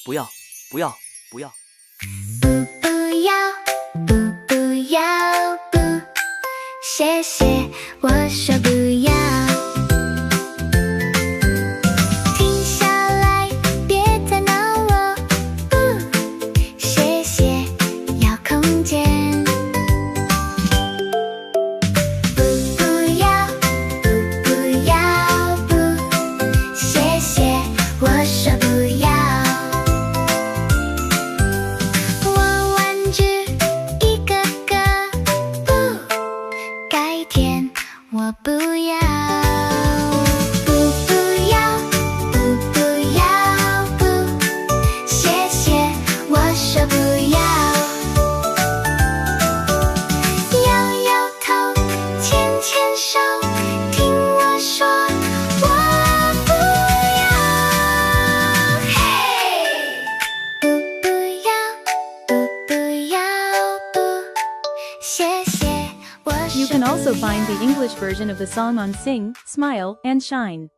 不要，不要，不要。不要，不要，不，谢谢，我说不要。停下来，别再闹我，不，谢谢，要空间。不要，不要，不，谢谢，我说不要。我玩具一个个，不，改天我不要。不要，不要，不，谢谢，我说不要。摇摇头，牵牵手，听我说，我不要。嘿，不要，不要，不，谢谢，我说不要。 You can also find the English version of the song on Sing, Smile, and Shine.